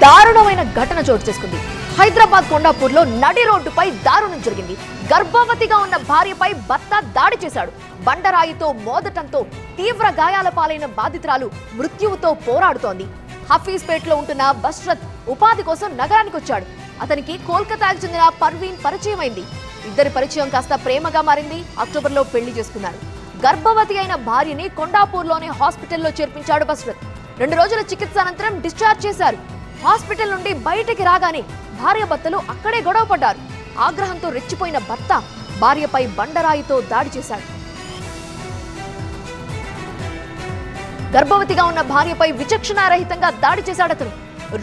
దారుణమైన ఘటన చోటు చేసుకుంది. హైదరాబాద్ కొండాపూర్లో నడి రోడ్డుపై దారుణం జరిగింది. గర్భవతిగా ఉన్న భార్యపై భర్త దాడి చేశాడు. బండరాయితో మోదటంతో తీవ్ర గాయాల పాలైన బాధితురాలు మృత్యువుతో పోరాడుతోంది. హఫీజ్పేట్లో ఉంటున్న బష్రత్ ఉపాధి కోసం నగరానికి వచ్చాడు. అతనికి కోల్కతాకు చెందిన పర్వీన్ పరిచయం అయింది. ఇద్దరి పరిచయం కాస్త ప్రేమగా మారింది. అక్టోబర్లో పెళ్లి చేసుకున్నారు. గర్భవతి అయిన భార్యని కొండాపూర్లోని హాస్పిటల్లో చేర్పించాడు బష్రత్. 2 రోజుల చికిత్స అనంతరం డిశ్చార్జ్ చేశారు. హాస్పిటల్ నుండి బయటికి రాగానే భార్యాభర్తలు అక్కడే గొడవ పడ్డారు. ఆగ్రహంతో రెచ్చిపోయిన భర్త భార్యపై బండరాయితో దాడి చేశాడు. గర్భవతిగా ఉన్న భార్యపై విచక్షణారహితంగా దాడి చేశాడు అతను.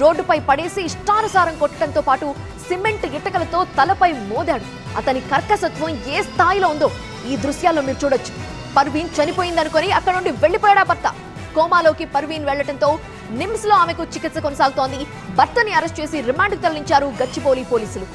రోడ్డుపై పడేసి ఇష్టానుసారం కొట్టడంతో పాటు సిమెంట్ ఇటుకలతో తలపై మోదాడు. అతని కర్కసత్వం ఏ స్థాయిలో ఉందో ఈ దృశ్యాల్లో మీరు చూడొచ్చు. పర్వీన్ చనిపోయిందనుకొని అక్కడ నుండి వెళ్లిపోయాడా భర్త. కోమాలోకి పర్వీన్ వెళ్లడంతో నిమ్స్ లో ఆమెకు చికిత్స కొనసాగుతోంది. భర్తని అరెస్ట్ చేసి రిమాండ్కు తరలించారు గచ్చిబౌలి పోలీసులు.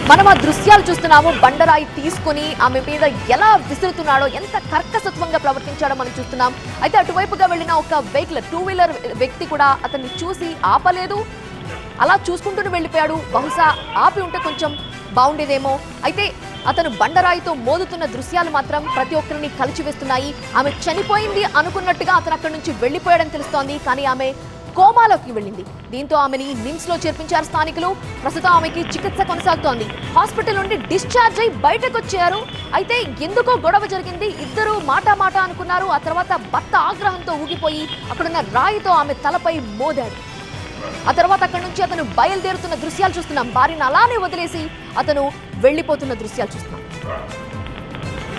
మనం ఆ దృశ్యాలు చూస్తున్నాము. బండరాయి తీసుకుని ఆమె మీద ఎలా విసురుతున్నాడో, ఎంత కర్కసత్వంగా ప్రవర్తించాడో మనం చూస్తున్నాం. అయితే అటువైపుగా వెళ్ళిన ఒక వెహికల్ 2 వీలర్ వ్యక్తి కూడా అతన్ని చూసి ఆపలేదు. అలా చూసుకుంటూనే వెళ్ళిపోయాడు. బహుశా ఆపి ఉంటే కొంచెం బాగుండేదేమో. అయితే అతను బండరాయితో మోదుతున్న దృశ్యాలు మాత్రం ప్రతి ఒక్కరిని కలిచివేస్తున్నాయి. ఆమె చనిపోయింది అనుకున్నట్టుగా అతను అక్కడి నుంచి వెళ్ళిపోయాడని తెలుస్తోంది. కానీ ఆమె కోమాలోకి వెళ్ళింది. దీంతో ఆమెని నిమ్స్ లో చేర్పించారు స్థానికులు. ప్రస్తుతం ఆమెకి చికిత్స కొనసాగుతోంది. హాస్పిటల్ నుండి డిశ్చార్జ్ అయి బయటకు వచ్చారు. అయితే ఎందుకో గొడవ జరిగింది. ఇద్దరు మాట అనుకున్నారు. ఆ తర్వాత భర్త ఆగ్రహంతో ఊగిపోయి అక్కడున్న రాయితో ఆమె తలపై మోదాడు. ఆ తర్వాత అక్కడి నుంచి అతను బయలుదేరుతున్న దృశ్యాలు చూస్తున్నాం. భార్యను అలానే వదిలేసి అతను వెళ్లిపోతున్న దృశ్యాలు చూస్తున్నాం.